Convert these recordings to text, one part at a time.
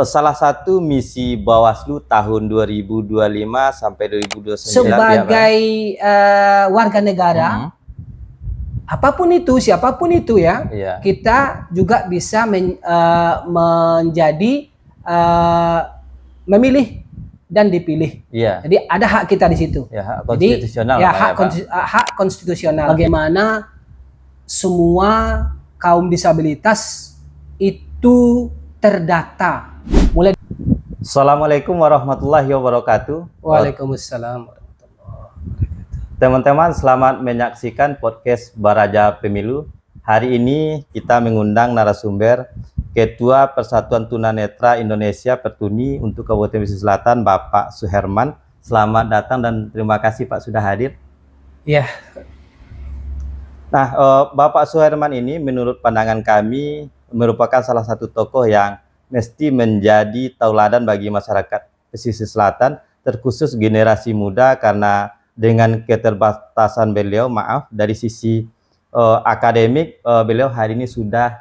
salah satu misi Bawaslu tahun 2025 sampai 2029 sebagai warga negara, apapun itu, siapapun itu ya, kita juga bisa menjadi memilih dan dipilih. Jadi ada hak kita di situ. Hak konstitusional. Jadi, hak konstitusional. Bagaimana semua kaum disabilitas itu terdata. Assalamualaikum warahmatullahi wabarakatuh. Waalaikumsalam. Teman-teman, selamat menyaksikan podcast Baraja Pemilu. Hari ini kita mengundang narasumber Ketua Persatuan Tunanetra Indonesia Pertuni untuk Kabupaten Pesisir Selatan, Bapak Suherman. Selamat datang dan terima kasih Pak sudah hadir. Iya. Nah, Bapak Suherman ini menurut pandangan kami merupakan salah satu tokoh yang mesti menjadi tauladan bagi masyarakat Pesisir Selatan, terkhusus generasi muda, karena dengan keterbatasan beliau, dari sisi akademik, beliau hari ini sudah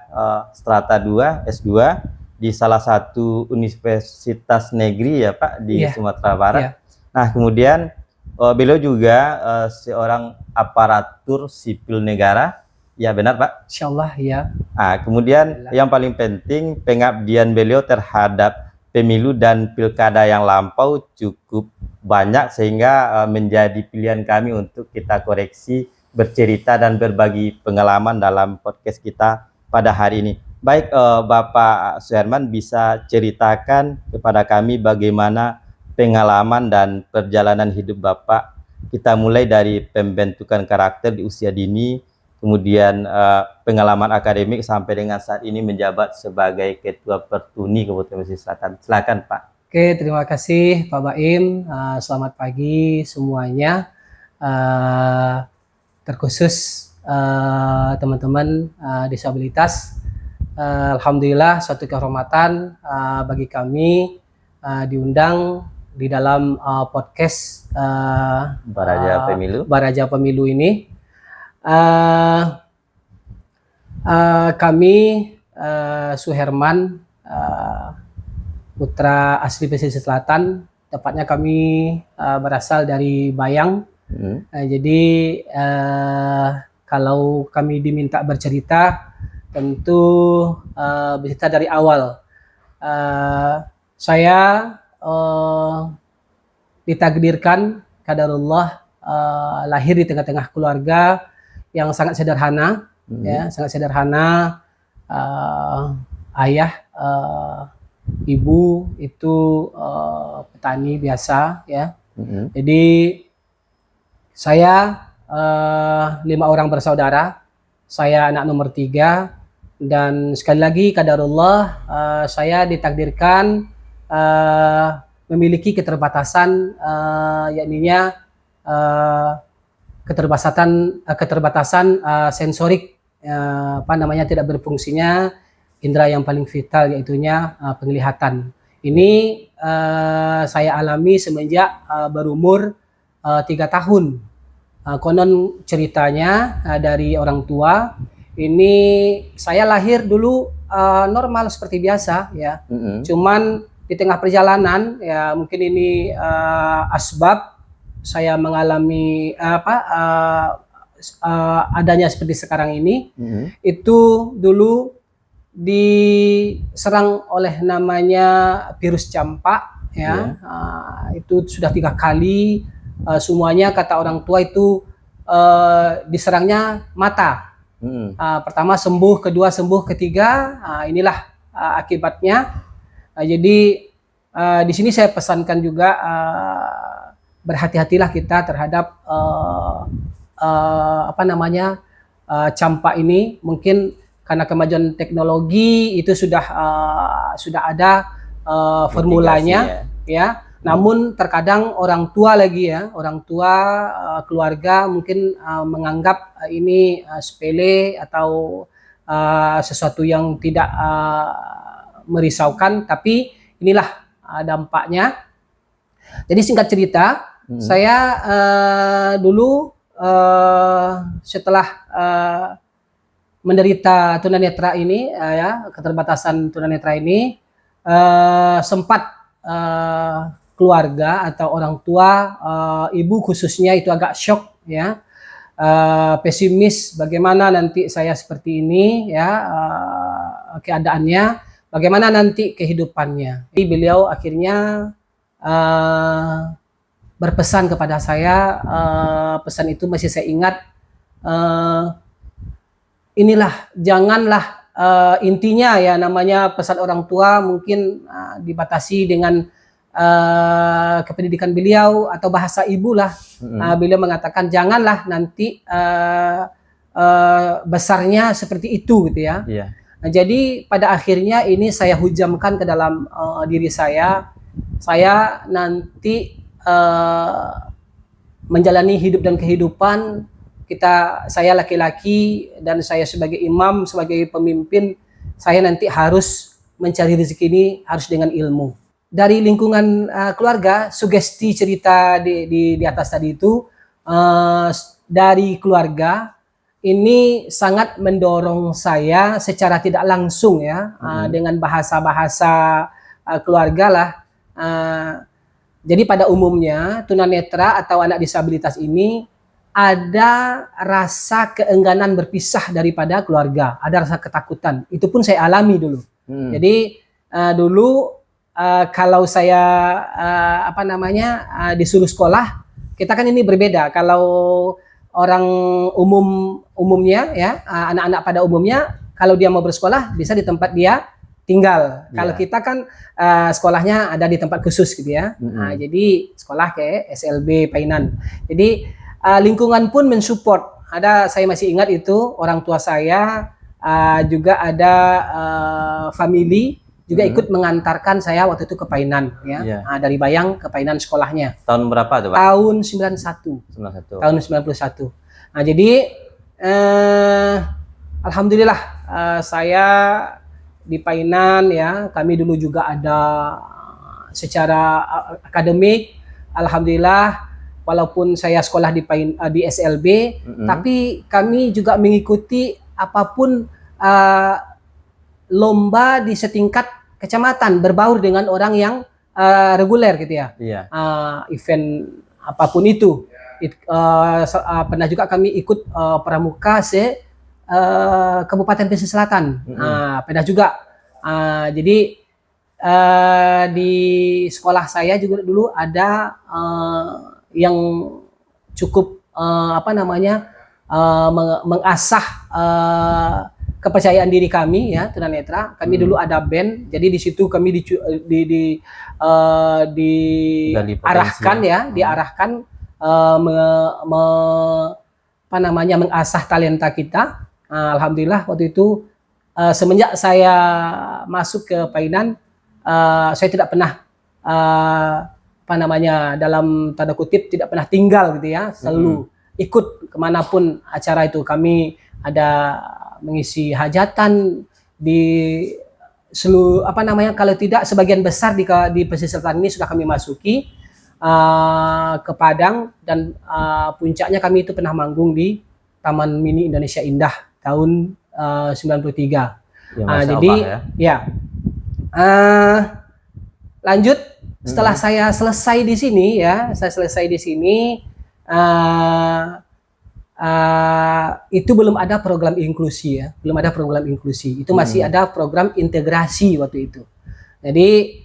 strata 2, S2 di salah satu universitas negeri ya Pak di Sumatera Barat. Nah, kemudian beliau juga seorang aparatur sipil negara. Ya benar Pak? Insyaallah ya. Nah, kemudian yang paling penting, pengabdian beliau terhadap pemilu dan pilkada yang lampau cukup banyak, sehingga menjadi pilihan kami untuk kita koreksi, bercerita dan berbagi pengalaman dalam podcast kita pada hari ini. Baik, Bapak Suherman bisa ceritakan kepada kami bagaimana pengalaman dan perjalanan hidup Bapak. Kita mulai dari pembentukan karakter di usia dini, kemudian pengalaman akademik sampai dengan saat ini menjabat sebagai Ketua Pertuni Kabupaten Pesisir Selatan. Silakan Pak. Oke, terima kasih Pak Baim. Selamat pagi semuanya. Terkhusus teman-teman disabilitas. Alhamdulillah suatu kehormatan bagi kami diundang di dalam podcast Baraja Pemilu ini. Kami Suherman, putra asli Pesisir Selatan, tepatnya kami berasal dari Bayang. Jadi kalau kami diminta bercerita, tentu bercerita dari awal. Saya ditakdirkan qadarullah lahir di tengah-tengah keluarga yang sangat sederhana, ya, sangat sederhana. Ayah, ibu itu petani biasa, ya. Jadi saya 5 orang bersaudara, saya anak nomor 3, dan sekali lagi qadarullah saya ditakdirkan memiliki keterbatasan, yakninya keterbatasan sensorik, tidak berfungsinya indera yang paling vital, yaitunya penglihatan. Ini saya alami semenjak berumur 3 tahun. Konon ceritanya dari orang tua, ini saya lahir dulu normal seperti biasa, ya. Cuman di tengah perjalanan, ya mungkin ini asbab saya mengalami adanya seperti sekarang ini. Itu dulu diserang oleh namanya virus campak, ya. Itu sudah 3 kali. Semuanya kata orang tua itu diserangnya mata. Pertama sembuh, kedua sembuh, ketiga inilah akibatnya. Jadi di sini saya pesankan juga, berhati-hatilah kita terhadap campak ini. Mungkin karena kemajuan teknologi itu sudah ada formulanya, ya. Namun terkadang orang tua lagi, ya, orang tua, keluarga mungkin menganggap ini sepele atau sesuatu yang tidak merisaukan, tapi inilah dampaknya. Jadi singkat cerita, saya dulu setelah menderita tunanetra ini, ya, keterbatasan tunanetra ini, sempat keluarga atau orang tua, ibu khususnya itu agak shock ya, pesimis bagaimana nanti saya seperti ini ya, keadaannya, bagaimana nanti kehidupannya. Jadi beliau akhirnya berpesan kepada saya, pesan itu masih saya ingat, inilah janganlah, intinya ya namanya pesan orang tua mungkin dibatasi dengan kependidikan beliau atau bahasa ibu lah. Beliau mengatakan janganlah nanti besarnya seperti itu gitu ya. Nah, jadi pada akhirnya ini saya hujamkan ke dalam diri saya nanti menjalani hidup dan kehidupan saya laki-laki dan saya sebagai imam, sebagai pemimpin, saya nanti harus mencari rezeki ini harus dengan ilmu. Dari lingkungan keluarga, sugesti cerita di atas tadi itu, dari keluarga ini sangat mendorong saya secara tidak langsung ya, dengan bahasa-bahasa keluarga lah. Jadi pada umumnya tunanetra atau anak disabilitas ini ada rasa keengganan berpisah daripada keluarga, ada rasa ketakutan. Itu pun saya alami dulu. Jadi dulu kalau saya disuruh sekolah, kita kan ini berbeda. Kalau orang umumnya ya, anak-anak pada umumnya kalau dia mau bersekolah bisa di tempat dia tinggal. Kalau kita kan sekolahnya ada di tempat khusus gitu ya. Jadi sekolah kayak SLB Painan. Jadi lingkungan pun mensupport. Saya masih ingat itu orang tua saya, juga ada family juga ikut mengantarkan saya waktu itu ke Painan ya. Dari Bayang ke Painan sekolahnya. Tahun berapa tuh, Pak? Tahun 91. Tahun 91. Nah, jadi alhamdulillah saya di Painan ya, kami dulu juga ada secara akademik, alhamdulillah walaupun saya sekolah di SLB, tapi kami juga mengikuti apapun lomba di setingkat kecamatan berbaur dengan orang yang reguler gitu ya. Event apapun itu. Pernah juga kami ikut pramuka Kabupaten Pesisir Selatan. Pernah juga. Jadi di sekolah saya juga dulu ada yang cukup mengasah kepercayaan diri kami ya, tunanetra. Kami dulu ada band, jadi di situ kami diarahkan mengasah talenta kita. Alhamdulillah waktu itu semenjak saya masuk ke Painan, saya tidak pernah dalam tanda kutip tidak pernah tinggal gitu ya, selalu ikut kemanapun acara itu. Kami ada mengisi hajatan di seluruh kalau tidak sebagian besar di pesisir selatan ini sudah kami masuki ke Padang, dan puncaknya kami itu pernah manggung di Taman Mini Indonesia Indah tahun 93. Jadi ya, lanjut setelah saya selesai di sini ya, itu belum ada program inklusi ya, itu masih ada program integrasi waktu itu. Jadi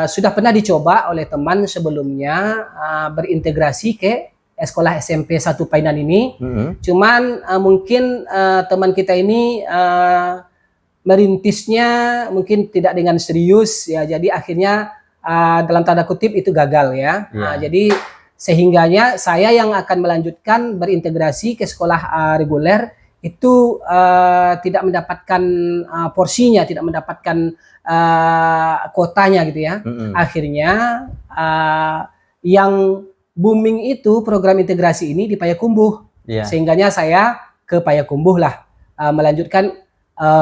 sudah pernah dicoba oleh teman sebelumnya berintegrasi ke sekolah SMP 1 Painan ini, cuman mungkin teman kita ini merintisnya mungkin tidak dengan serius ya, jadi akhirnya dalam tanda kutip itu gagal ya. Jadi sehingganya saya yang akan melanjutkan berintegrasi ke sekolah reguler itu tidak mendapatkan porsinya, tidak mendapatkan kuotanya gitu ya. Akhirnya yang booming itu program integrasi ini di Payakumbuh, sehingganya saya ke Payakumbuh lah melanjutkan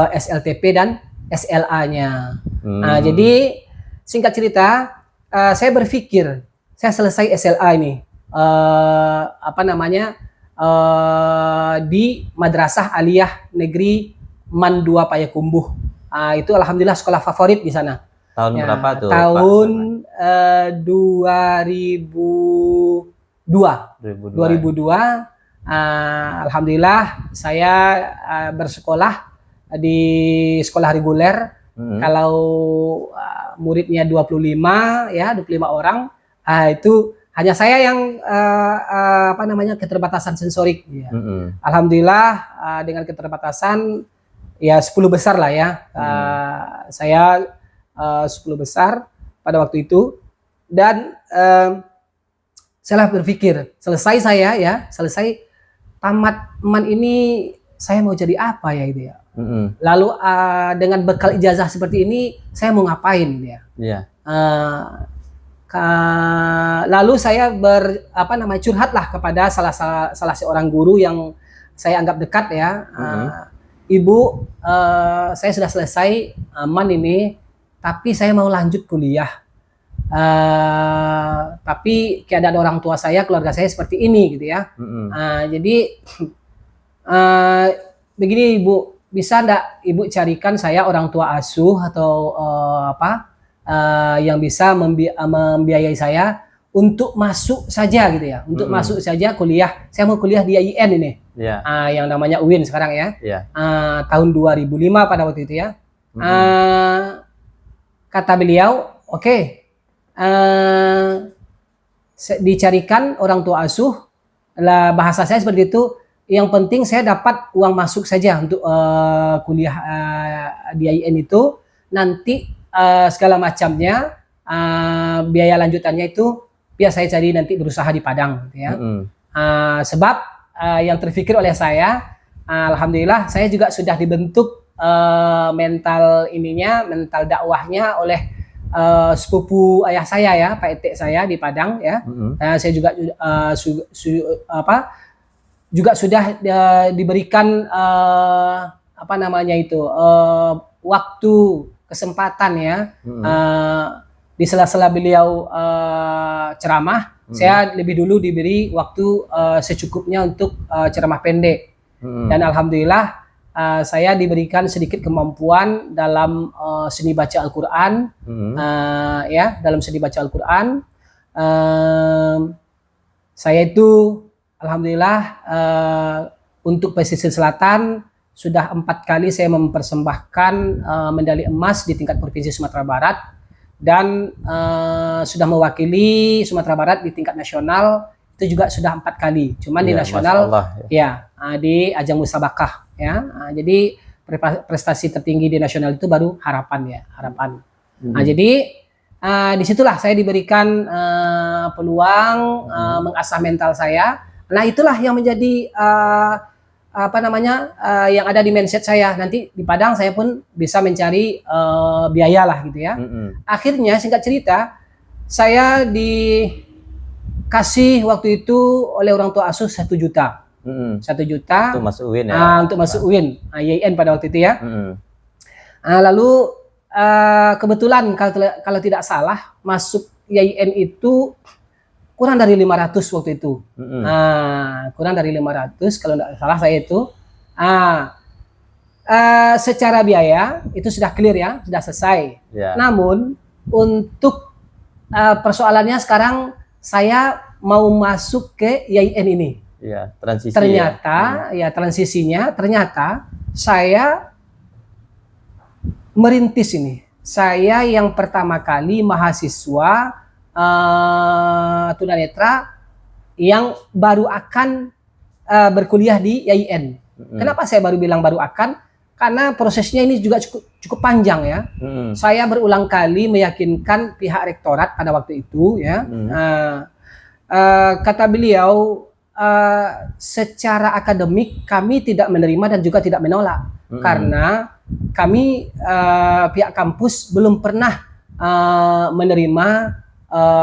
SLTP dan SLA-nya. Jadi singkat cerita, saya berpikir saya selesai SLA ini di Madrasah Aliyah Negeri Man 2 Payakumbuh. Itu alhamdulillah sekolah favorit di sana. Tahun Ya, berapa tuh, Pak? tahun 2002. 2002, alhamdulillah saya bersekolah di sekolah reguler. Kalau muridnya 25 ya, 25 orang, itu hanya saya yang apa namanya keterbatasan sensorik ya. Alhamdulillah dengan keterbatasan ya 10 besar lah ya. Saya 10 besar pada waktu itu, dan saya berpikir selesai tamat MAN ini saya mau jadi apa ya itu ya. Lalu dengan bekal ijazah seperti ini saya mau ngapain ya. Lalu saya curhat lah kepada salah seorang guru yang saya anggap dekat ya. Ibu, saya sudah selesai MAN ini, tapi saya mau lanjut kuliah. Tapi keadaan orang tua saya, keluarga saya seperti ini gitu ya. Jadi begini Ibu, bisa enggak Ibu carikan saya orang tua asuh atau yang bisa membiayai saya untuk masuk saja gitu ya, untuk masuk saja kuliah. Saya mau kuliah di IAIN ini, yang namanya UIN sekarang ya. Tahun 2005 pada waktu itu ya. Kata beliau, oke, dicarikan orang tua asuh. Lah bahasa saya seperti itu. Yang penting saya dapat uang masuk saja untuk kuliah di IAIN itu. Nanti segala macamnya, biaya lanjutannya itu biar saya cari nanti berusaha di Padang gitu ya. Sebab yang terpikir oleh saya, alhamdulillah saya juga sudah dibentuk mental dakwahnya oleh sepupu ayah saya ya, Pak Etek saya di Padang ya. Saya juga juga sudah diberikan waktu, kesempatan ya, di sela-sela beliau ceramah, saya lebih dulu diberi waktu secukupnya untuk ceramah pendek. Dan alhamdulillah saya diberikan sedikit kemampuan dalam seni baca Al-Quran, ya, dalam seni baca Al-Quran. Saya itu alhamdulillah untuk pesisir selatan sudah 4 kali saya mempersembahkan medali emas di tingkat provinsi Sumatera Barat, dan sudah mewakili Sumatera Barat di tingkat nasional itu juga sudah 4 kali. Cuman di nasional ya di ajang musabakah ya. Jadi prestasi tertinggi di nasional itu baru harapan. Jadi disitulah saya diberikan peluang mengasah mental saya. Nah itulah yang menjadi yang ada di mindset saya. Nanti di Padang saya pun bisa mencari biaya lah gitu ya. Akhirnya singkat cerita, saya dikasih waktu itu oleh orang tua asuh 1 juta. 1 juta untuk masuk UIN ya. Untuk masuk UIN, IAIN pada waktu itu ya. Lalu kebetulan kalau tidak salah masuk IAIN itu kurang dari 500 waktu itu. Kurang dari 500 kalau tidak salah saya itu. Secara biaya itu sudah clear ya, sudah selesai. Namun untuk persoalannya sekarang saya mau masuk ke IAIN ini. Transisi. Ternyata transisinya ternyata saya merintis ini. Saya yang pertama kali mahasiswa tunanetra yang baru akan berkuliah di IAIN. Kenapa saya baru bilang baru akan? Karena prosesnya ini juga cukup panjang ya. Saya berulang kali meyakinkan pihak rektorat pada waktu itu ya. Kata beliau, secara akademik kami tidak menerima dan juga tidak menolak, karena kami pihak kampus belum pernah menerima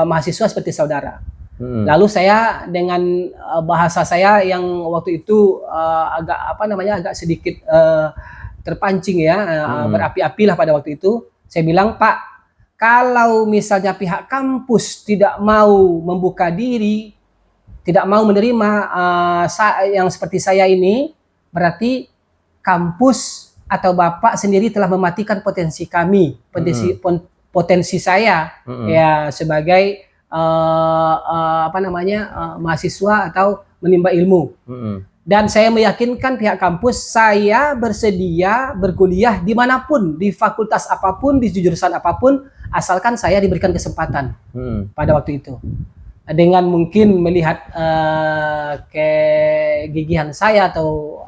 mahasiswa seperti saudara. Lalu saya dengan bahasa saya yang waktu itu agak sedikit terpancing ya, berapi-api lah pada waktu itu. Saya bilang, Pak, kalau misalnya pihak kampus tidak mau membuka diri, tidak mau menerima yang seperti saya ini, berarti kampus atau Bapak sendiri telah mematikan potensi kami, potensi saya ya sebagai mahasiswa atau menimba ilmu. Dan saya meyakinkan pihak kampus saya bersedia berkuliah dimanapun, di fakultas apapun, di jurusan apapun, asalkan saya diberikan kesempatan pada waktu itu. Dengan mungkin melihat kegigihan saya atau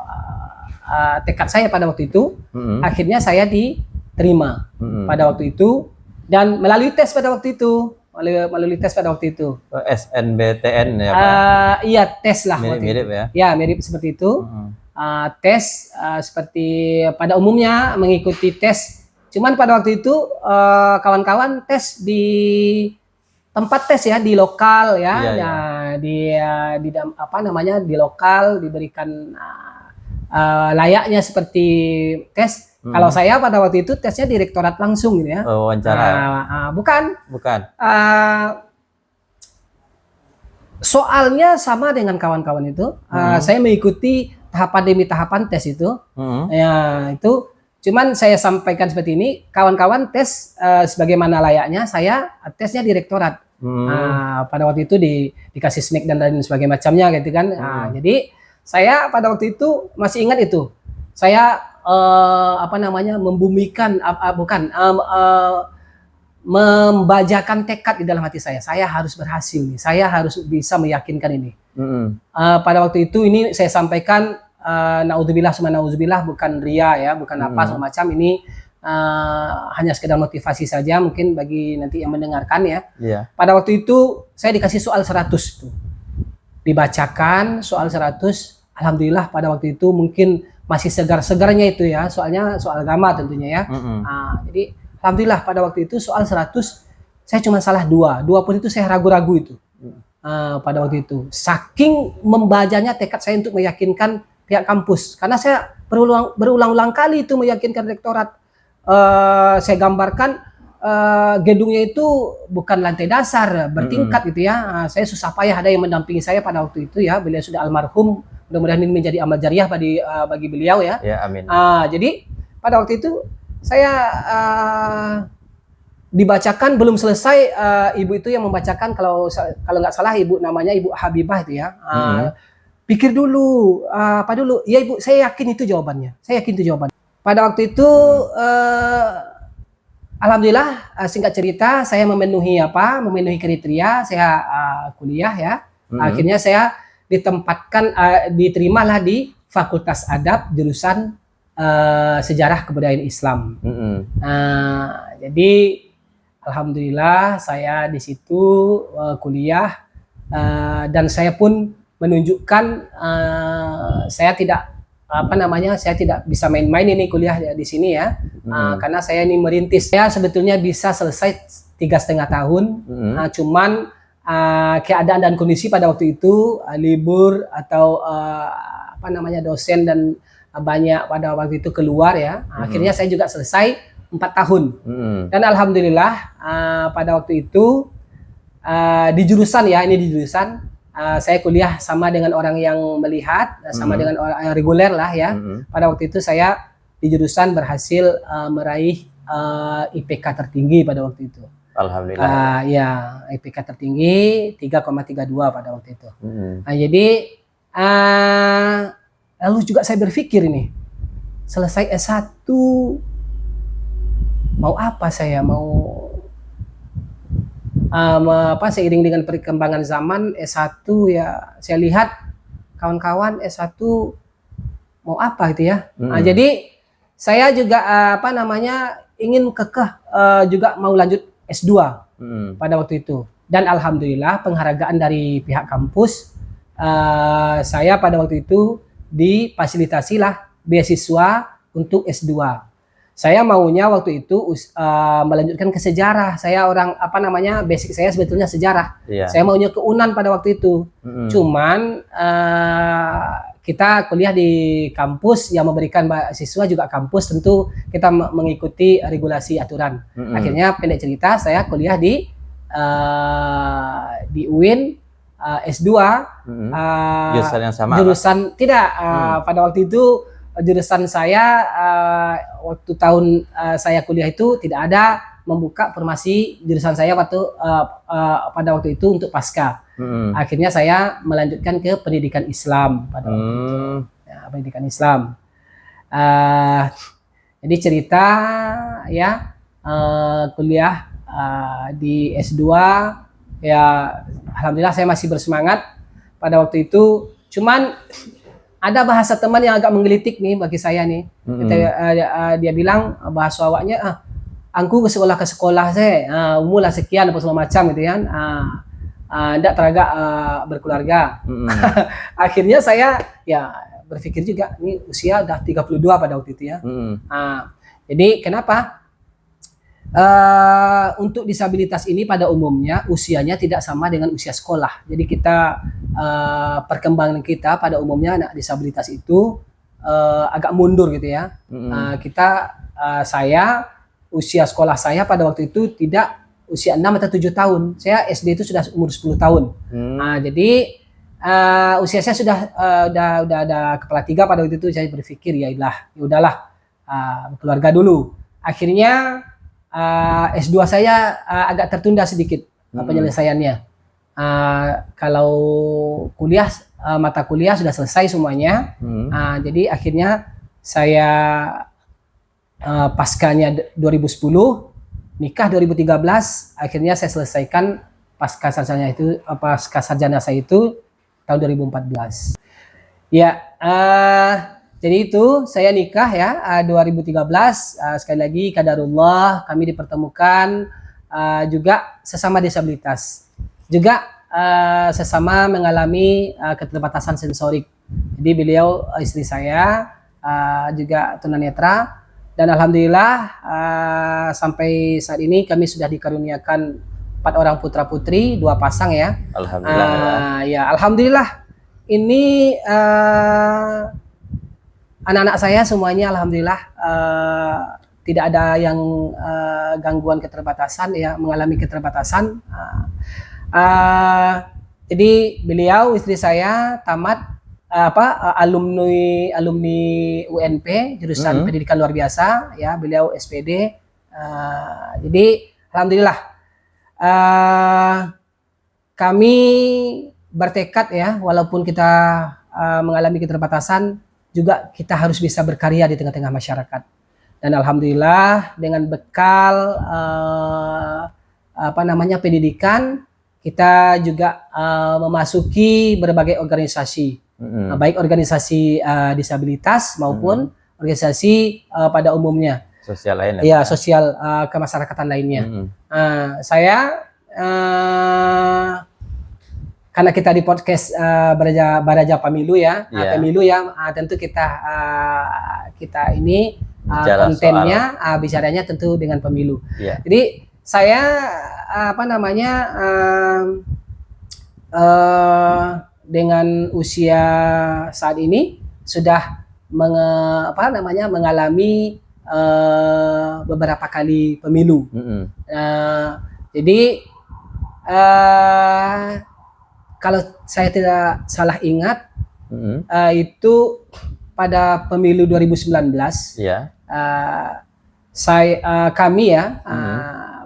tekad saya pada waktu itu, akhirnya saya diterima pada waktu itu dan melalui tes pada waktu itu. Melalui tes pada waktu itu. SNBTN ya Pak? Iya, tes lah. Mirip ya? Ya, mirip seperti itu. Tes seperti pada umumnya mengikuti tes. Cuman pada waktu itu kawan-kawan tes di tempat tes ya, di lokal ya. Di lokal diberikan layaknya seperti tes. Kalau saya pada waktu itu tesnya direktorat langsung gitu ya. Wawancara. Bukan. Bukan. Soalnya sama dengan kawan-kawan itu. Saya mengikuti tahapan demi tahapan tes itu. Ya, itu cuman saya sampaikan seperti ini, kawan-kawan tes sebagaimana layaknya, saya tesnya direktorat. Pada waktu itu dikasih snack dan lain sebagainya macamnya gitu kan. Jadi saya pada waktu itu masih ingat itu. Saya membajakan tekad di dalam hati saya. Saya harus berhasil nih. Saya harus bisa meyakinkan ini. Pada waktu itu ini saya sampaikan naudzubillah summa naudzubillah, bukan ria ya, bukan apa semacam ini, hanya sekedar motivasi saja mungkin bagi nanti yang mendengarkan ya. Pada waktu itu saya dikasih soal 100 tuh. Dibacakan soal 100. Alhamdulillah pada waktu itu mungkin masih segar-segarnya itu ya, soalnya soal agama tentunya ya. Jadi alhamdulillah pada waktu itu soal 100 saya cuma salah 2 pun itu saya ragu-ragu itu. Pada waktu itu saking membacanya tekad saya untuk meyakinkan pihak kampus, karena saya berulang-ulang kali itu meyakinkan rektorat. Saya gambarkan gedungnya itu bukan lantai dasar, bertingkat gitu ya. Saya susah payah ada yang mendampingi saya pada waktu itu ya, beliau sudah almarhum. Mudah-mudahan ini menjadi amal jariah bagi beliau ya. Ya, amin. Jadi pada waktu itu saya dibacakan belum selesai, ibu itu yang membacakan, kalau nggak salah ibu namanya Ibu Habibah itu ya. Pikir dulu, apa dulu? Ya Ibu, saya yakin itu jawabannya. Saya yakin itu jawabannya. Pada waktu itu alhamdulillah, singkat cerita saya memenuhi kriteria, saya kuliah ya. Akhirnya saya ditempatkan, diterimalah di Fakultas Adab jurusan Sejarah Kebudayaan Islam. Jadi alhamdulillah saya di situ kuliah, dan saya pun menunjukkan saya tidak saya tidak bisa main-main ini kuliah di sini ya. Karena saya ini merintis. Saya sebetulnya bisa selesai 3,5 tahun, cuman keadaan dan kondisi pada waktu itu libur atau dosen dan banyak pada waktu itu keluar ya. Akhirnya saya juga selesai 4 tahun. Dan alhamdulillah pada waktu itu di jurusan ya, ini di jurusan saya kuliah sama dengan orang yang melihat, sama dengan orang yang reguler lah ya. Pada waktu itu saya di jurusan berhasil meraih IPK tertinggi pada waktu itu. Alhamdulillah. Ya, IPK tertinggi 3,32 pada waktu itu. Jadi lalu juga saya berpikir ini, selesai S1 mau apa saya, seiring dengan perkembangan zaman S1 ya, saya lihat kawan-kawan S1 mau apa gitu ya. Jadi saya juga ingin kekeh juga mau lanjut S2 pada waktu itu. Dan alhamdulillah penghargaan dari pihak kampus, saya pada waktu itu difasilitasilah beasiswa untuk S2. Saya maunya waktu itu melanjutkan ke sejarah. Saya orang basic saya sebetulnya sejarah. Saya maunya ke UNAN pada waktu itu. Cuman kita kuliah di kampus yang memberikan beasiswa juga kampus, tentu kita mengikuti regulasi aturan. Akhirnya pendek cerita saya kuliah di UIN S2. Jurusan yang sama? Jurusan tidak. Pada waktu itu jurusan saya waktu tahun saya kuliah itu tidak ada membuka formasi jurusan saya pada waktu itu untuk pasca. Akhirnya saya melanjutkan ke pendidikan Islam pada waktu itu. Ya, pendidikan Islam. Jadi cerita ya, kuliah di S2 ya, alhamdulillah saya masih bersemangat pada waktu itu. Cuman ada bahasa teman yang agak menggelitik nih bagi saya nih. Dia bilang bahasa awaknya, angku ke sekolah saya, umur lah sekian apa segala macam gitu kan. Ndak teragak berkeluarga. Akhirnya saya ya berpikir juga, ini usia udah 32 pada waktu itu ya. Jadi kenapa? Untuk disabilitas ini pada umumnya usianya tidak sama dengan usia sekolah. Jadi kita perkembangan kita pada umumnya anak disabilitas itu agak mundur gitu ya. Saya usia sekolah saya pada waktu itu tidak usia 6 atau 7 tahun. Saya SD itu sudah umur 10 tahun. Jadi usia saya sudah ada kepala 3 pada waktu itu. Saya berpikir ya udahlah keluarga dulu. Akhirnya S2 saya agak tertunda sedikit penyelesaiannya. Kalau kuliah, mata kuliah sudah selesai semuanya. Jadi akhirnya saya paskanya 2010, nikah 2013, akhirnya saya selesaikan pasca sarjana saya itu tahun 2014. Ya, jadi itu saya nikah ya 2013, sekali lagi qadarullah kami dipertemukan, juga sesama disabilitas, juga sesama mengalami keterbatasan sensorik. Jadi beliau istri saya juga tunanetra, dan alhamdulillah sampai saat ini kami sudah dikaruniakan 4 orang putra putri, 2 pasang ya. Alhamdulillah. Ya alhamdulillah, ini anak-anak saya semuanya alhamdulillah tidak ada yang gangguan keterbatasan ya, mengalami keterbatasan. Jadi beliau istri saya tamat alumni UNP jurusan pendidikan luar biasa ya, beliau SPD. Jadi alhamdulillah kami bertekad ya, walaupun kita mengalami keterbatasan juga kita harus bisa berkarya di tengah-tengah masyarakat. Dan alhamdulillah dengan bekal pendidikan, kita juga memasuki berbagai organisasi, baik organisasi disabilitas maupun organisasi pada umumnya. Sosial lainnya. Ya, sosial kemasyarakatan lainnya. Saya karena kita di podcast Baraja Pemilu ya, Pemilu ya, tentu kita ini kontennya bicaranya tentu dengan pemilu. Jadi saya dengan usia saat ini sudah mengalami beberapa kali pemilu. Jadi kalau saya tidak salah ingat, itu pada pemilu 2019, kami ya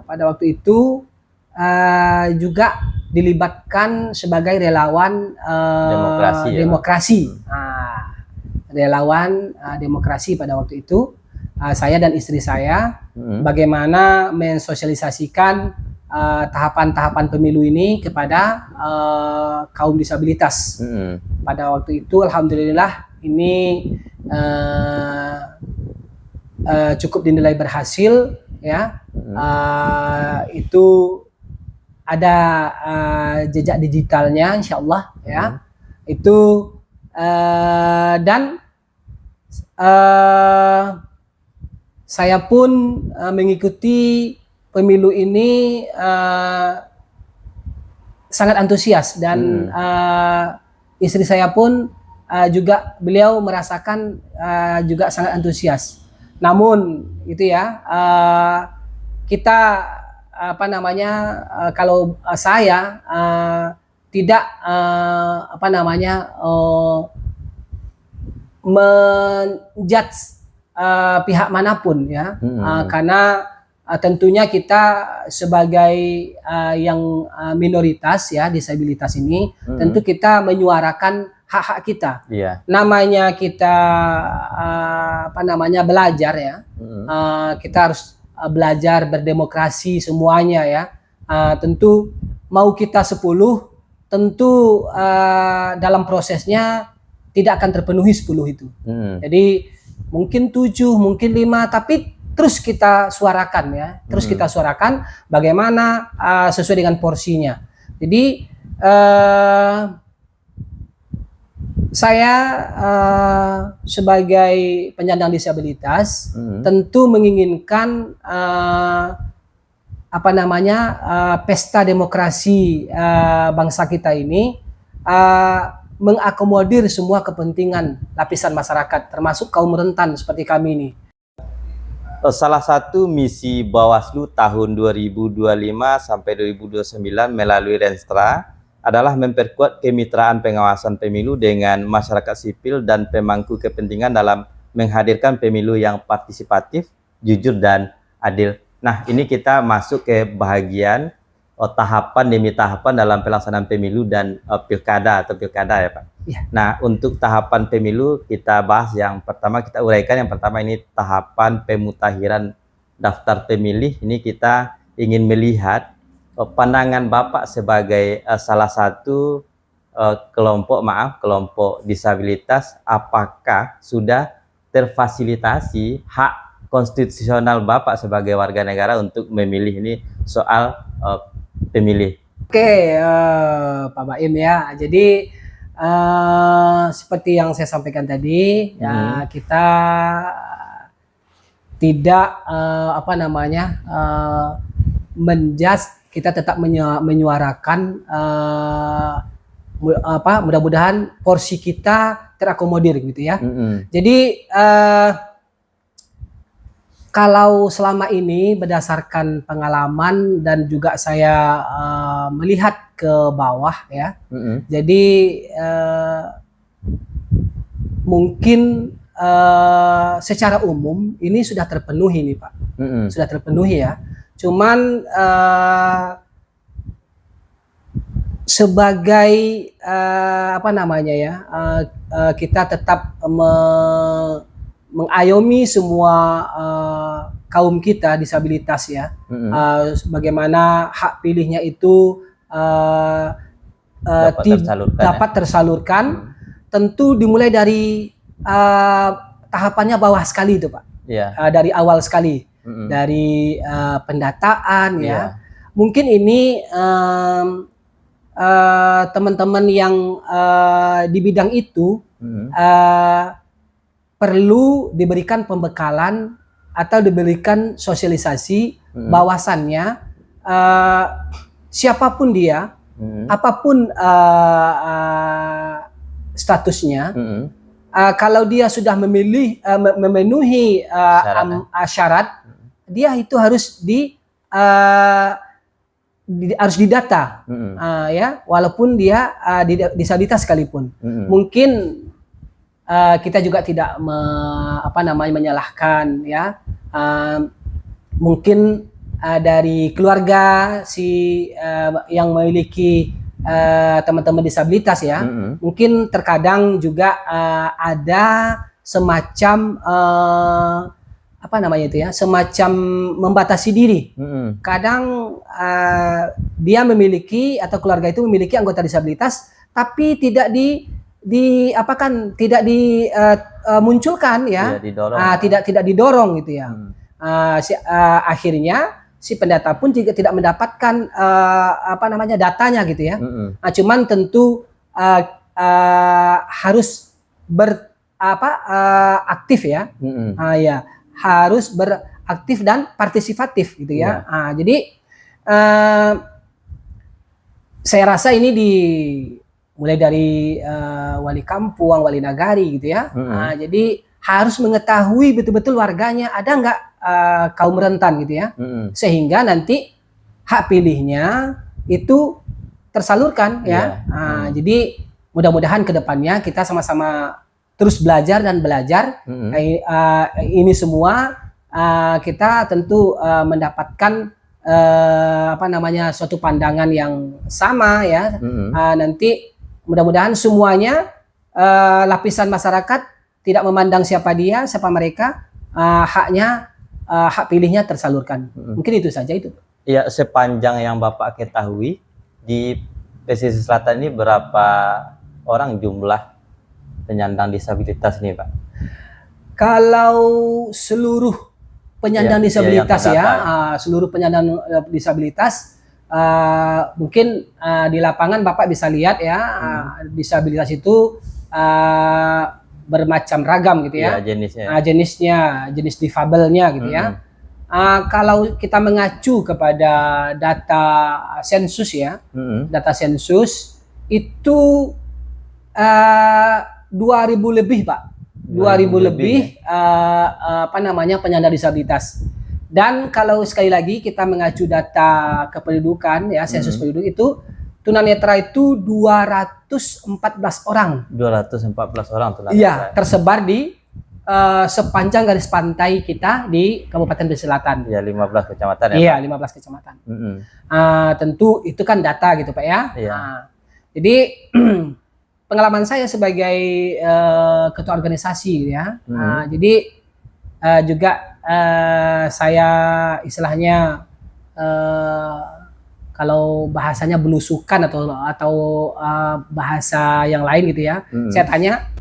pada waktu itu juga dilibatkan sebagai relawan demokrasi. Relawan demokrasi pada waktu itu, saya dan istri saya bagaimana mensosialisasikan tahapan-tahapan pemilu ini kepada kaum disabilitas. Pada waktu itu alhamdulillah ini cukup dinilai berhasil ya. Itu ada jejak digitalnya insyaallah ya. Itu dan saya pun mengikuti pemilu ini sangat antusias, dan istri saya pun juga beliau merasakan juga sangat antusias. Namun itu ya, kita kalau saya tidak menjudge pihak manapun ya, karena tentunya kita sebagai yang minoritas ya, disabilitas ini, tentu kita menyuarakan hak-hak kita. Iya. Namanya kita belajar ya. Kita harus belajar berdemokrasi semuanya ya. Tentu mau kita 10, tentu dalam prosesnya tidak akan terpenuhi 10 itu. Jadi mungkin 7, mungkin 5, tapi terus kita suarakan ya, terus kita suarakan bagaimana sesuai dengan porsinya. Jadi saya sebagai penyandang disabilitas tentu menginginkan pesta demokrasi bangsa kita ini mengakomodir semua kepentingan lapisan masyarakat, termasuk kaum rentan seperti kami ini. Salah satu misi Bawaslu tahun 2025 sampai 2029 melalui Renstra adalah memperkuat kemitraan pengawasan pemilu dengan masyarakat sipil dan pemangku kepentingan dalam menghadirkan pemilu yang partisipatif, jujur, dan adil. Nah, ini kita masuk ke bagian tahapan demi tahapan dalam pelaksanaan pemilu dan pilkada ya Pak. Ya. Nah, untuk tahapan pemilu kita bahas yang pertama, kita uraikan yang pertama ini tahapan pemutahiran daftar pemilih. Ini kita ingin melihat pandangan Bapak sebagai salah satu kelompok disabilitas, apakah sudah terfasilitasi hak konstitusional Bapak sebagai warga negara untuk memilih ini soal pemilih. Oke, Pak Baim ya. Jadi seperti yang saya sampaikan tadi, ya kita tidak menjudge, kita tetap menyuarakan mudah-mudahan porsi kita terakomodir gitu ya. Jadi kalau selama ini berdasarkan pengalaman dan juga saya melihat ke bawah ya, jadi mungkin secara umum ini sudah terpenuhi nih Pak, sudah terpenuhi ya. Cuman sebagai kita tetap mengayomi semua kaum kita disabilitas ya, bagaimana hak pilihnya itu dapat tersalurkan. Tentu dimulai dari tahapannya bawah sekali itu Pak, dari awal sekali, dari pendataan ya. Mungkin ini teman-teman yang di bidang itu perlu diberikan pembekalan atau diberikan sosialisasi bahwasannya siapapun dia, apapun statusnya, kalau dia sudah memenuhi syarat, dia itu harus harus didata, ya, walaupun dia disabilitas sekalipun. Mungkin kita juga tidak menyalahkan ya, mungkin dari keluarga yang memiliki teman-teman disabilitas ya, mungkin terkadang juga ada semacam semacam membatasi diri. Kadang dia memiliki atau keluarga itu memiliki anggota disabilitas tapi tidak dimunculkan ya, tidak didorong gitu ya. Akhirnya si pendata pun juga tidak mendapatkan datanya gitu ya. Cuman tentu harus aktif ya, ya harus beraktif dan partisipatif gitu ya. Jadi saya rasa ini mulai dari wali kampung, wali nagari gitu ya. Jadi harus mengetahui betul-betul warganya ada nggak kaum rentan gitu ya, sehingga nanti hak pilihnya itu tersalurkan ya. Jadi mudah-mudahan kedepannya kita sama-sama terus belajar dan belajar ini semua kita tentu mendapatkan suatu pandangan yang sama ya. Nanti mudah-mudahan semuanya lapisan masyarakat tidak memandang siapa dia, siapa mereka, hak pilihnya tersalurkan. Mungkin itu saja itu. Ya, sepanjang yang Bapak ketahui di pesisir selatan ini berapa orang jumlah penyandang disabilitas ini, Pak? Kalau seluruh penyandang disabilitas seluruh penyandang disabilitas, mungkin di lapangan Bapak bisa lihat ya, disabilitas itu bermacam ragam gitu ya, jenisnya, jenis difabelnya gitu ya. Kalau kita mengacu kepada data sensus ya, data sensus itu 2.000 lebih Pak, 2.000 lebih penyandang disabilitas. Dan kalau sekali lagi kita mengacu data kependudukan ya, sensus penduduk itu tunanetra itu 214 orang. 214 orang tunanetra. Iya, tersebar di sepanjang garis pantai kita di Kabupaten Pesisir Selatan. Iya, 15 kecamatan ya. Iya, 15 kecamatan. Tentu itu kan data gitu Pak ya. Jadi pengalaman saya sebagai ketua organisasi ya. Jadi juga saya istilahnya kalau bahasanya belusukan atau bahasa yang lain gitu ya. Saya tanya,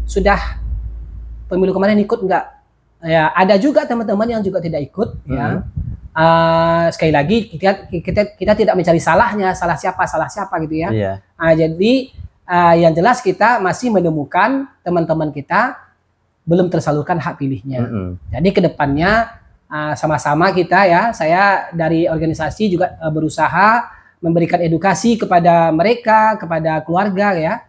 sudah pemilu kemarin ikut enggak? Ya, ada juga teman-teman yang juga tidak ikut ya. Sekali lagi kita tidak mencari salahnya, salah siapa gitu ya. Jadi yang jelas kita masih menemukan teman-teman kita belum tersalurkan hak pilihnya. Jadi kedepannya sama-sama kita ya, saya dari organisasi juga berusaha memberikan edukasi kepada mereka, kepada keluarga ya,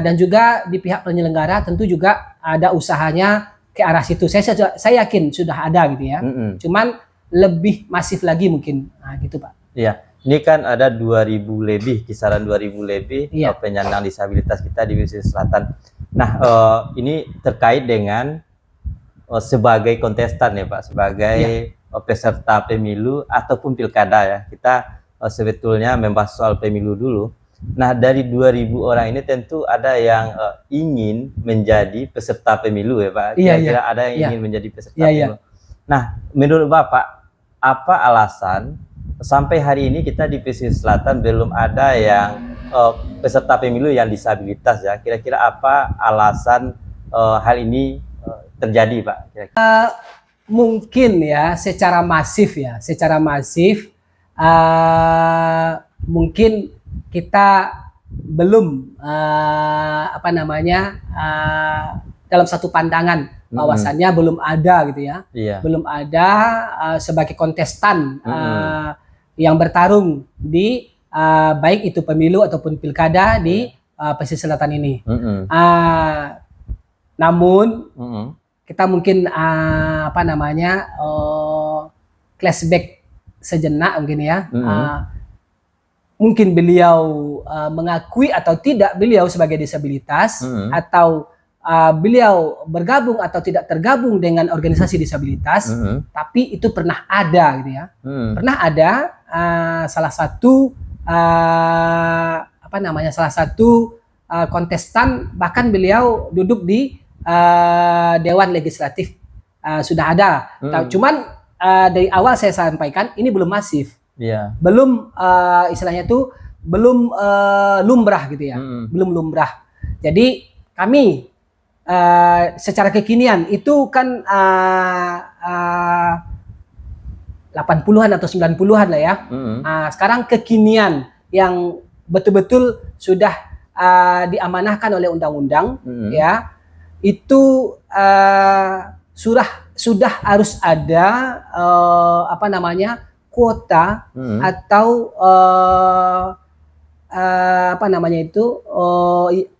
dan juga di pihak penyelenggara tentu juga ada usahanya ke arah situ. Saya yakin sudah ada gitu ya, cuman lebih masif lagi mungkin, gitu Pak. Iya, ini kan ada 2.000 lebih, kisaran 2.000 lebih penyandang disabilitas kita di pesisir selatan. Nah, ini terkait dengan sebagai kontestan ya Pak, sebagai peserta pemilu ataupun pilkada ya. Kita sebetulnya membahas soal pemilu dulu. Nah, dari 2.000 orang ini tentu ada yang ingin menjadi peserta pemilu ya Pak. Kira-kira ada yang ingin menjadi peserta pemilu. Nah, menurut Bapak, apa alasan sampai hari ini kita di pesisir selatan belum ada yang peserta pemilu yang disabilitas ya? Kira-kira apa alasan hal ini terjadi Pak? Mungkin ya secara masif mungkin kita belum dalam satu pandangan bahwasannya belum ada gitu ya, belum ada sebagai kontestan yang bertarung di baik itu pemilu ataupun pilkada di pesisir selatan ini. Namun kita mungkin flashback sejenak mungkin ya. Mungkin beliau mengakui atau tidak beliau sebagai disabilitas, atau beliau bergabung atau tidak tergabung dengan organisasi disabilitas, tapi itu pernah ada gitu ya. Pernah ada salah satu kontestan, bahkan beliau duduk di Dewan Legislatif, sudah ada. Cuman dari awal saya sampaikan ini belum masif, belum istilahnya itu belum lumrah gitu ya, belum lumrah. Jadi kami secara kekinian itu kan 80-an atau 90-an lah ya. Sekarang kekinian yang betul-betul sudah diamanahkan oleh undang-undang ya, itu sudah harus ada kuota atau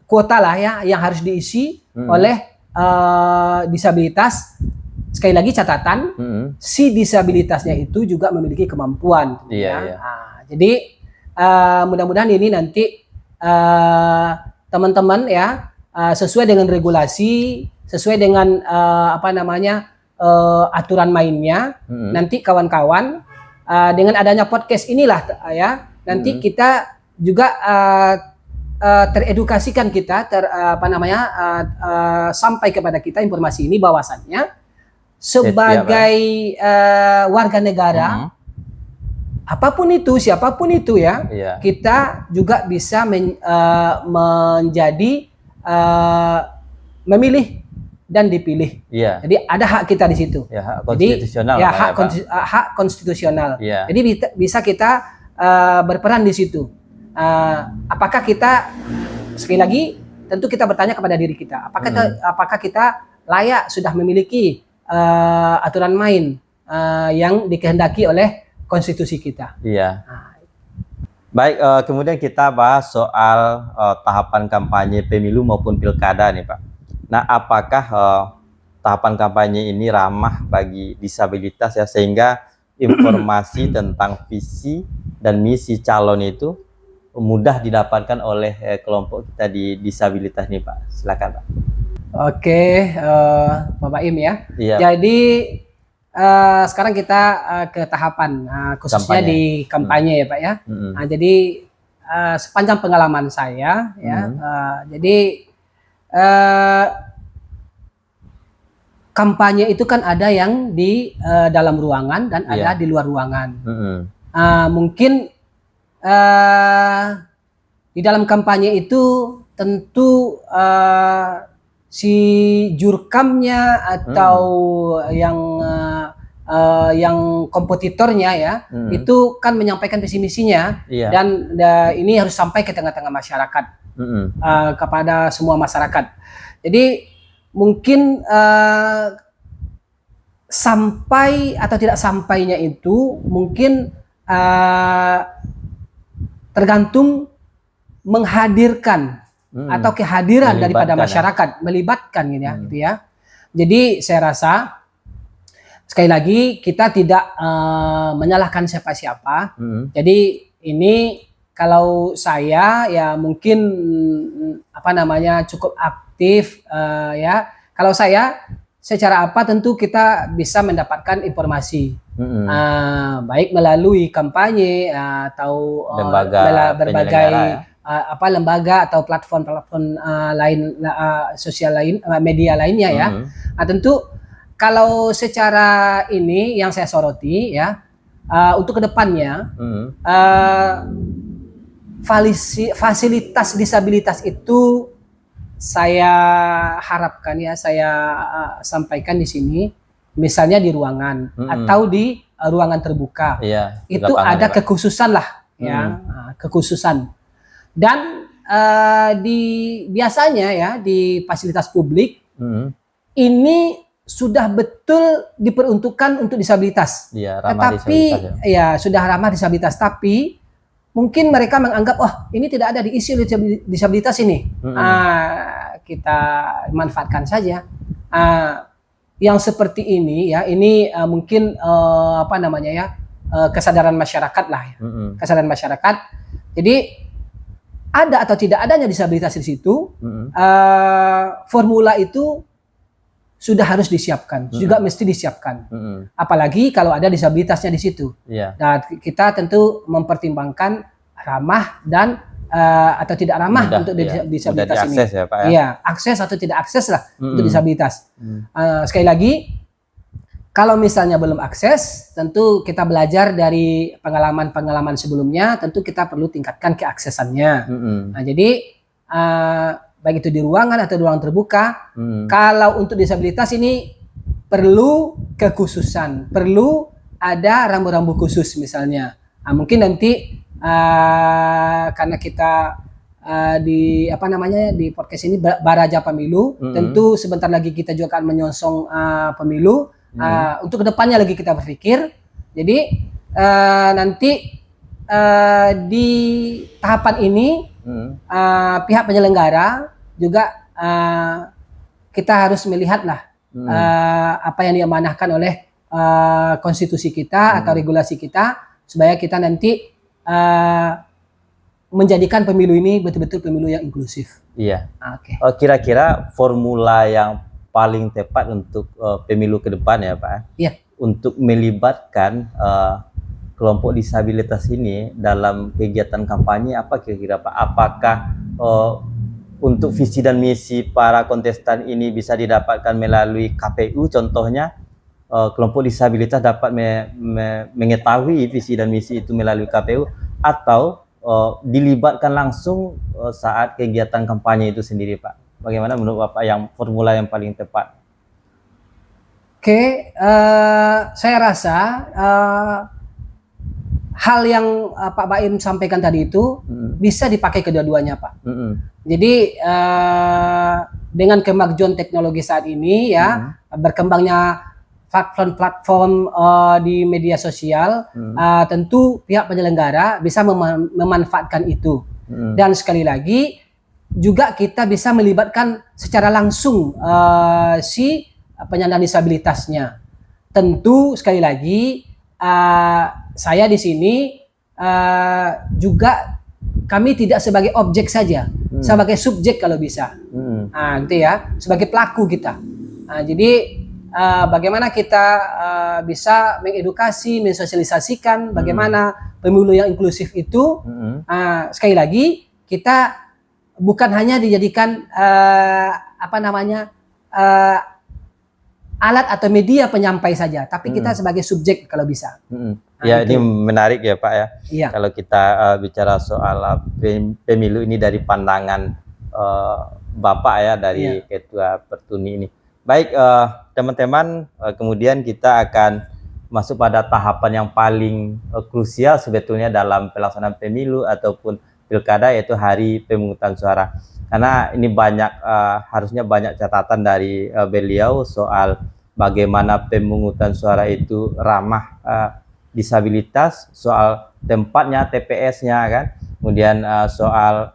kuota lah ya yang harus diisi oleh disabilitas. Sekali lagi catatan, si disabilitasnya itu juga memiliki kemampuan. Jadi mudah-mudahan ini nanti teman-teman ya, sesuai dengan regulasi, sesuai dengan aturan mainnya. Nanti kawan-kawan dengan adanya podcast inilah ya, nanti kita juga teredukasikan kita sampai kepada kita informasi ini bahwasannya sebagai warga negara apapun itu, siapapun itu ya, kita juga bisa menjadi memilih dan dipilih. Jadi ada hak kita di situ. Hak konstitusional. Jadi, hak konstitusional. Jadi bisa kita berperan di situ. Apakah kita, sekali lagi, tentu kita bertanya kepada diri kita. Apakah kita layak sudah memiliki aturan main yang dikehendaki oleh konstitusi kita. Baik, kemudian kita bahas soal tahapan kampanye pemilu maupun pilkada nih Pak. Nah, apakah tahapan kampanye ini ramah bagi disabilitas ya, sehingga informasi tentang visi dan misi calon itu mudah didapatkan oleh kelompok kita di disabilitas nih Pak. Silakan Pak. Oke, Bapak Im ya. Jadi sekarang kita ke tahapan khususnya kampanye. Di kampanye ya Pak ya. Jadi sepanjang pengalaman saya ya, jadi kampanye itu kan ada yang di dalam ruangan dan ada di luar ruangan. Mungkin di dalam kampanye itu tentu si jurkamnya atau yang kompetitornya ya, itu kan menyampaikan visi misinya, dan ini harus sampai ke tengah-tengah masyarakat, kepada semua masyarakat. Jadi mungkin sampai atau tidak sampainya itu mungkin tergantung menghadirkan atau kehadiran daripada masyarakat, melibatkan gitu ya. Jadi saya rasa sekali lagi kita tidak menyalahkan siapa-siapa. Jadi ini kalau saya ya mungkin cukup aktif ya. Kalau saya secara apa tentu kita bisa mendapatkan informasi baik melalui kampanye atau berbagai lembaga atau platform lain, sosial lain, media lainnya ya. Nah, tentu kalau secara ini yang saya soroti ya, untuk kedepannya fasilitas disabilitas itu saya harapkan ya, saya sampaikan di sini, misalnya di ruangan atau di ruangan terbuka, itu ada kekhususan lah ya, kekhususan. Dan biasanya ya di fasilitas publik ini sudah betul diperuntukkan untuk disabilitas. Tetapi ya sudah ramah disabilitas, tapi mungkin mereka menganggap ini tidak ada diisi oleh disabilitas ini. Kita manfaatkan saja. Yang seperti ini ya, ini mungkin kesadaran masyarakat lah ya. Kesadaran masyarakat. Jadi ada atau tidak adanya disabilitas di situ, formula itu sudah harus disiapkan, juga mesti disiapkan. Apalagi kalau ada disabilitasnya di situ. Dan kita tentu mempertimbangkan ramah dan atau tidak ramah untuk disabilitas ini. Ya, Pak, ya? Iya, akses atau tidak akses lah untuk disabilitas. Sekali lagi, kalau misalnya belum akses, tentu kita belajar dari pengalaman-pengalaman sebelumnya, tentu kita perlu tingkatkan keaksesannya. Nah, jadi baik itu di ruangan atau di ruang terbuka, kalau untuk disabilitas ini perlu kekhususan, perlu ada rambu-rambu khusus misalnya. Nah, mungkin nanti karena kita di podcast ini Baraja Pemilu, tentu sebentar lagi kita juga akan menyongsong pemilu. Untuk kedepannya lagi kita berpikir, jadi nanti di tahapan ini pihak penyelenggara juga kita harus melihatlah apa yang diamanahkan oleh konstitusi kita atau regulasi kita, supaya kita nanti menjadikan pemilu ini betul-betul pemilu yang inklusif. Kira-kira formula yang paling tepat untuk pemilu ke depan ya Pak? Iya. Untuk melibatkan kelompok disabilitas ini dalam kegiatan kampanye apa kira-kira Pak? Apakah untuk visi dan misi para kontestan ini bisa didapatkan melalui KPU contohnya? Kelompok disabilitas dapat mengetahui visi dan misi itu melalui KPU atau dilibatkan langsung saat kegiatan kampanye itu sendiri Pak. Bagaimana menurut Bapak yang formula yang paling tepat? Oke, saya rasa hal yang Pak Baim sampaikan tadi itu bisa dipakai kedua-duanya Pak. Jadi dengan kemajuan teknologi saat ini ya, berkembangnya platform di media sosial, tentu pihak penyelenggara bisa memanfaatkan itu. Dan sekali lagi juga kita bisa melibatkan secara langsung si penyandang disabilitasnya. Tentu sekali lagi saya di sini juga kami tidak sebagai objek saja, sebagai subjek kalau bisa, gitu ya, sebagai pelaku kita. Jadi bagaimana kita bisa mengedukasi, mensosialisasikan bagaimana pemilu yang inklusif itu. Sekali lagi kita bukan hanya dijadikan alat atau media penyampai saja, tapi kita sebagai subjek kalau bisa. Ya, ini menarik ya Pak ya. Iya. Kalau kita bicara soal pemilu ini dari pandangan Bapak ya, dari Ketua Pertuni ini. Baik teman-teman, kemudian kita akan masuk pada tahapan yang paling krusial sebetulnya dalam pelaksanaan pemilu ataupun pilkada, yaitu hari pemungutan suara. Karena ini harusnya banyak catatan dari beliau soal bagaimana pemungutan suara itu ramah disabilitas, soal tempatnya TPS-nya kan, kemudian soal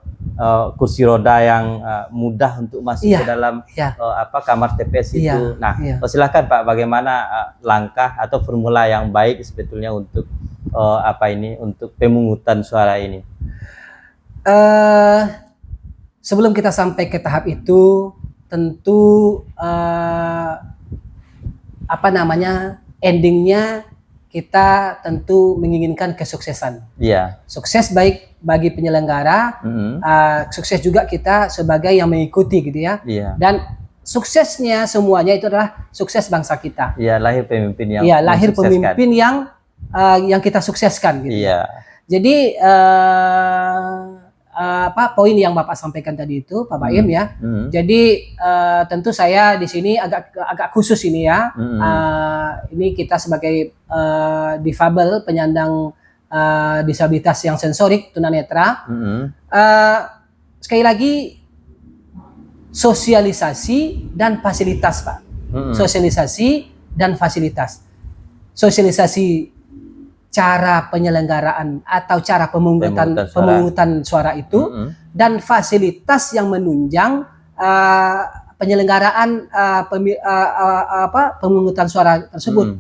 kursi roda yang mudah untuk masuk ke dalam kamar TPS itu. Nah, silakan Pak, bagaimana langkah atau formula yang baik sebetulnya untuk untuk pemungutan suara ini? Sebelum kita sampai ke tahap itu, tentu endingnya kita tentu menginginkan kesuksesan. Sukses baik bagi penyelenggara, sukses juga kita sebagai yang mengikuti gitu ya. Dan suksesnya semuanya itu adalah sukses bangsa kita. Lahir pemimpin yang lahir pemimpin yang kita sukseskan gitu. Jadi poin yang Bapak sampaikan tadi itu Pak Baim ya. Jadi tentu saya di sini agak khusus ini ya. Ini kita sebagai difabel, penyandang disabilitas yang sensorik, tunanetra. Sekali lagi sosialisasi dan fasilitas Pak. Sosialisasi dan fasilitas. Sosialisasi cara penyelenggaraan atau cara pemungutan suara itu, dan fasilitas yang menunjang penyelenggaraan pemungutan suara tersebut.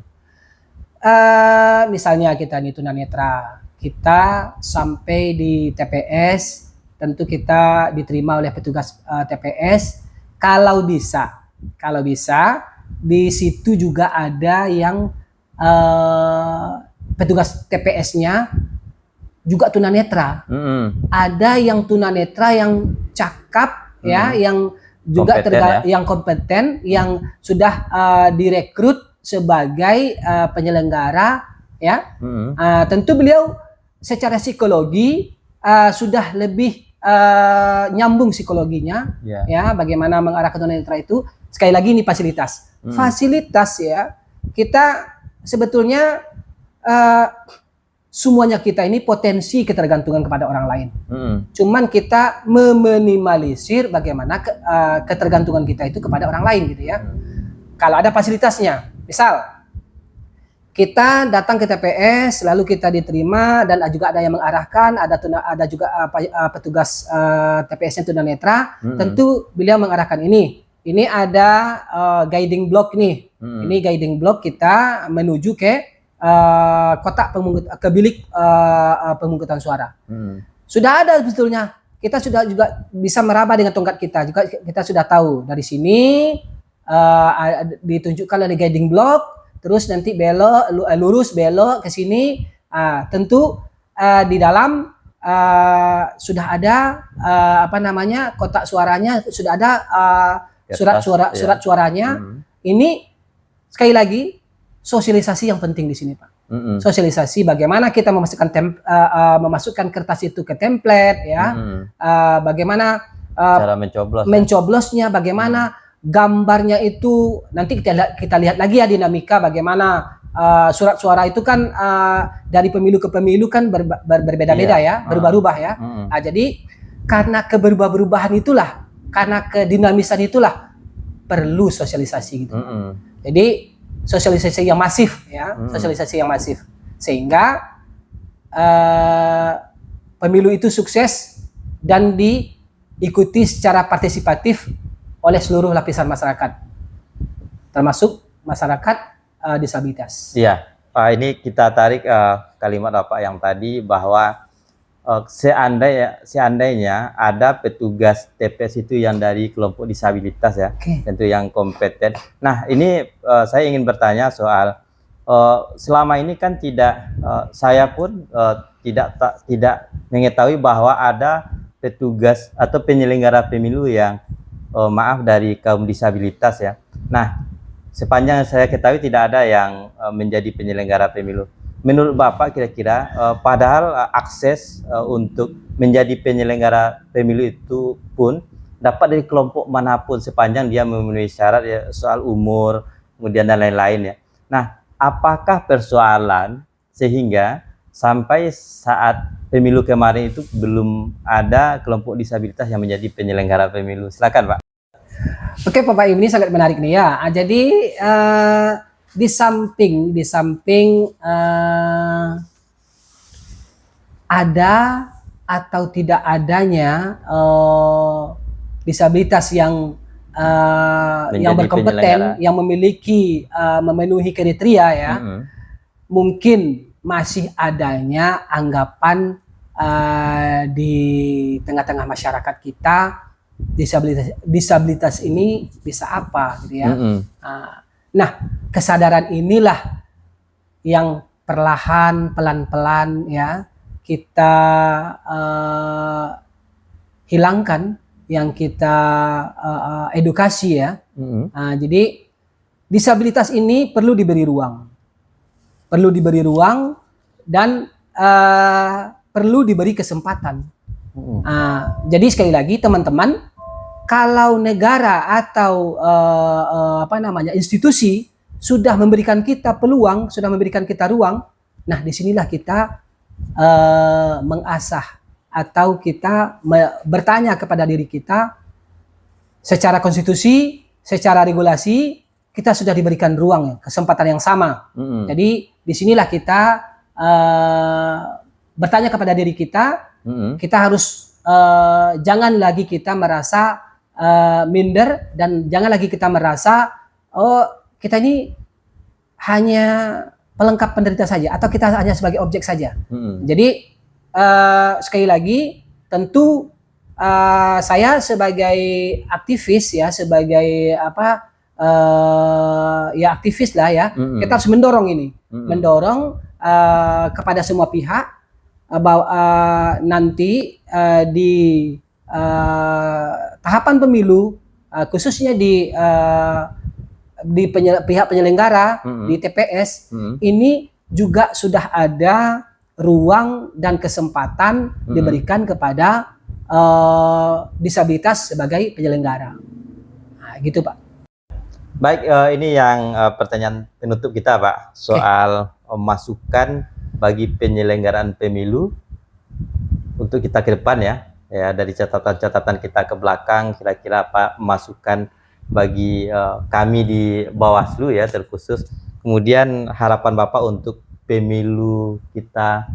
Misalnya kita nih tunanetra, kita sampai di TPS, tentu kita diterima oleh petugas TPS. Kalau bisa di situ juga ada yang petugas TPS-nya juga tunanetra. Ada yang tunanetra yang cakap ya, yang juga yang kompeten, yang sudah direkrut sebagai penyelenggara ya. Tentu beliau secara psikologi sudah lebih nyambung psikologinya ya, bagaimana mengarahkan tunanetra itu. Sekali lagi ini fasilitas. Fasilitas ya, kita sebetulnya semuanya kita ini potensi ketergantungan kepada orang lain. Cuman kita meminimalisir bagaimana ketergantungan kita itu kepada orang lain gitu ya. Kalau ada fasilitasnya, misal kita datang ke TPS, lalu kita diterima dan juga ada yang mengarahkan, ada juga petugas TPS-nya tunanetra, tentu beliau mengarahkan ini. Ini ada guiding block nih. Ini guiding block kita menuju ke kotak bilik pemungutan suara. Sudah ada sebetulnya. Kita sudah juga bisa meraba dengan tongkat kita. Juga kita sudah tahu dari sini ditunjukkan oleh guiding block, terus nanti belok lurus belok ke sini. Tentu di dalam sudah ada kotak suaranya, sudah ada surat suaranya. Ini sekali lagi sosialisasi yang penting di sini, Pak. Sosialisasi bagaimana kita memasukkan kertas itu ke template, ya. Bagaimana cara mencoblosnya, bagaimana gambarnya itu nanti kita lihat lagi ya dinamika bagaimana surat suara itu kan dari pemilu ke pemilu kan berbeda-beda, ya, berubah-ubah, ya. Jadi karena keberubah-berubahan itulah, karena kedinamisan itulah perlu sosialisasi gitu. Jadi sosialisasi yang masif, ya, sosialisasi yang masif sehingga pemilu itu sukses dan diikuti secara partisipatif oleh seluruh lapisan masyarakat, termasuk masyarakat disabilitas. Iya, Pak, ini kita tarik kalimat Bapak yang tadi bahwa seandainya ada petugas TPS itu yang dari kelompok disabilitas, ya, tentu yang kompeten. Nah, ini saya ingin bertanya soal selama ini kan saya pun tidak mengetahui bahwa ada petugas atau penyelenggara pemilu yang maaf dari kaum disabilitas, ya. Nah, sepanjang saya ketahui tidak ada yang menjadi penyelenggara pemilu. Menurut Bapak kira-kira padahal akses untuk menjadi penyelenggara pemilu itu pun dapat dari kelompok manapun sepanjang dia memenuhi syarat, ya, soal umur, kemudian dan lain-lain, ya. Nah, apakah persoalan sehingga sampai saat pemilu kemarin itu belum ada kelompok disabilitas yang menjadi penyelenggara pemilu? Silakan, Pak. Oke, Bapak Ibu, ini sangat menarik nih, ya. Jadi di samping ada atau tidak adanya disabilitas yang berkompeten, yang memiliki memenuhi kriteria, ya, mungkin masih adanya anggapan di tengah-tengah masyarakat kita disabilitas ini bisa apa, gitu, ya. Nah, kesadaran inilah yang pelan-pelan, ya, kita hilangkan, yang kita edukasi, ya. Jadi disabilitas ini perlu diberi ruang dan perlu diberi kesempatan. Jadi sekali lagi teman-teman, kalau negara atau institusi sudah memberikan kita peluang, sudah memberikan kita ruang, nah disinilah kita mengasah atau kita bertanya kepada diri kita, secara konstitusi, secara regulasi kita sudah diberikan ruang, kesempatan yang sama. Jadi disinilah kita bertanya kepada diri kita, kita harus jangan lagi kita merasa minder, dan jangan lagi kita merasa kita ini hanya pelengkap penderita saja atau kita hanya sebagai objek saja. Jadi sekali lagi tentu saya sebagai aktivis, ya, sebagai aktivis lah, ya, kita harus mendorong ini, mendorong kepada semua pihak bahwa nanti di tahapan pemilu, khususnya di pihak penyelenggara, di TPS, ini juga sudah ada ruang dan kesempatan diberikan kepada disabilitas sebagai penyelenggara. Nah, gitu, Pak. Baik, ini yang pertanyaan penutup kita, Pak, soal masukan bagi penyelenggaraan pemilu untuk kita ke depan, ya. Ya, dari catatan-catatan kita ke belakang, kira-kira apa masukan bagi kami di Bawaslu, ya, terkhusus. Kemudian harapan Bapak untuk pemilu kita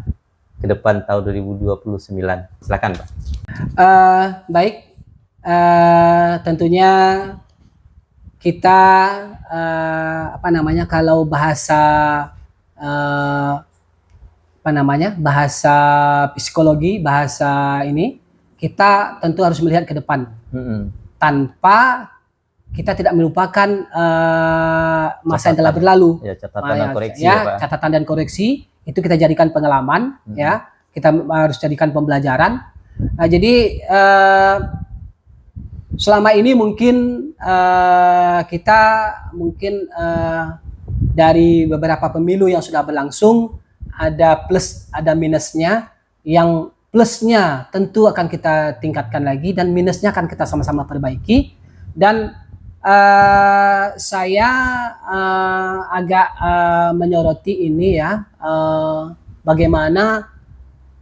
ke depan tahun 2029. Silakan, Pak. Baik, tentunya kita kalau bahasa bahasa psikologi, bahasa ini, kita tentu harus melihat ke depan, tanpa kita tidak melupakan masa yang telah berlalu. Ya, catatan dan koreksi ya, ya, Pak. catatan dan koreksi itu kita jadikan pengalaman, ya. Kita harus jadikan pembelajaran. Nah, jadi selama ini mungkin kita dari beberapa pemilu yang sudah berlangsung ada plus ada minusnya. Yang plusnya tentu akan kita tingkatkan lagi dan minusnya akan kita sama-sama perbaiki. Dan saya agak menyoroti ini ya, bagaimana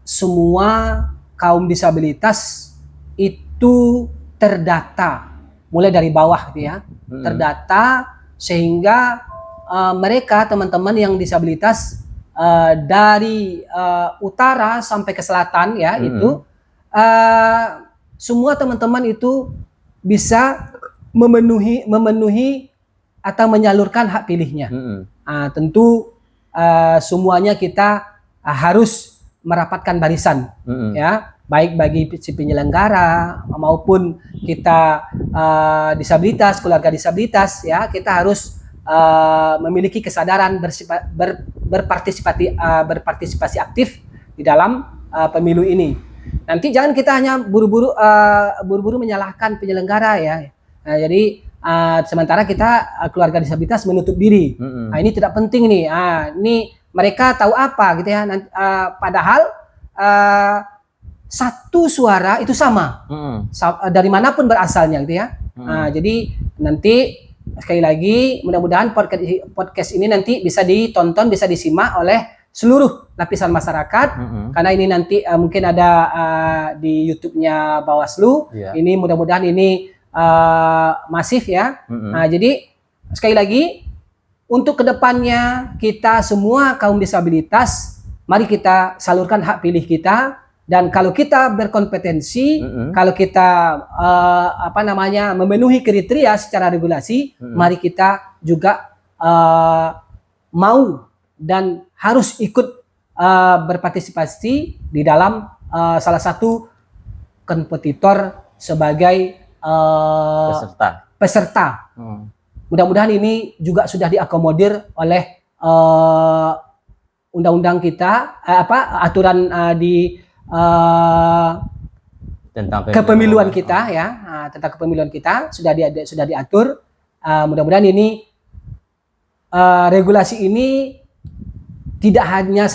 semua kaum disabilitas itu terdata mulai dari bawah gitu ya, terdata sehingga mereka teman-teman yang disabilitas dari utara sampai ke selatan ya, itu semua teman-teman itu bisa memenuhi atau menyalurkan hak pilihnya. Tentu semuanya kita harus merapatkan barisan, ya, baik bagi si penyelenggara maupun kita disabilitas, keluarga disabilitas, ya, kita harus memiliki kesadaran berpartisipasi aktif di dalam pemilu ini. Nanti jangan kita hanya buru-buru menyalahkan penyelenggara ya. Nah, jadi sementara kita keluarga disabilitas menutup diri. Nah, ini tidak penting nih. Ini mereka tahu apa gitu ya. Padahal satu suara itu sama, dari manapun berasalnya gitu ya. Jadi nanti sekali lagi mudah-mudahan podcast ini nanti bisa ditonton, bisa disimak oleh seluruh lapisan masyarakat, karena ini nanti mungkin ada di YouTube-nya Bawaslu. Ini mudah-mudahan ini masif ya. Nah, jadi sekali lagi untuk kedepannya kita semua kaum disabilitas, mari kita salurkan hak pilih kita. Dan kalau kita berkompetensi, kalau kita memenuhi kriteria secara regulasi, mari kita juga mau dan harus ikut berpartisipasi di dalam salah satu kompetitor sebagai peserta. Mudah-mudahan ini juga sudah diakomodir oleh undang-undang kita, aturan di tentang kepemiluan kita ya, tentang kepemiluan kita sudah diatur. Mudah-mudahan ini regulasi ini tidak hanya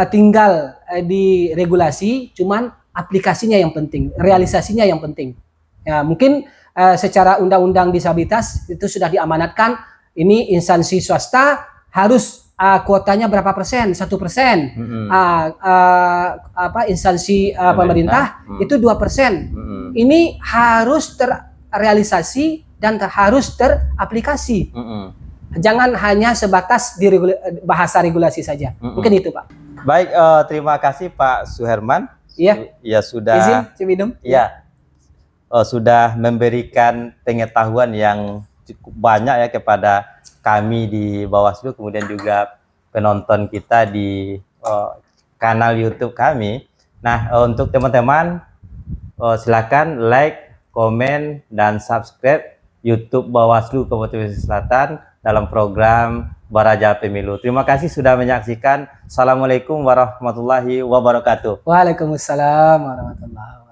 tinggal di regulasi, cuman aplikasinya yang penting, realisasinya yang penting. Ya, mungkin secara undang-undang disabilitas itu sudah diamanatkan, ini instansi swasta harus kuotanya berapa persen, 1%. Instansi pemerintah itu 2%. Ini harus terrealisasi dan harus teraplikasi. Jangan hanya sebatas di bahasa regulasi saja. Mungkin itu, Pak. Baik, terima kasih Pak Suherman. Iya. Ya sudah. Izin, Cibidum. Ya. Sudah memberikan pengetahuan yang cukup banyak ya kepada kami di Bawaslu, kemudian juga penonton kita di kanal YouTube kami. Nah, untuk teman-teman silakan like, komen, dan subscribe YouTube Bawaslu Kabupaten Pesisir Selatan dalam program Baraja Pemilu. Terima kasih sudah menyaksikan. Assalamualaikum warahmatullahi wabarakatuh. Waalaikumsalam warahmatullahi wabarakatuh.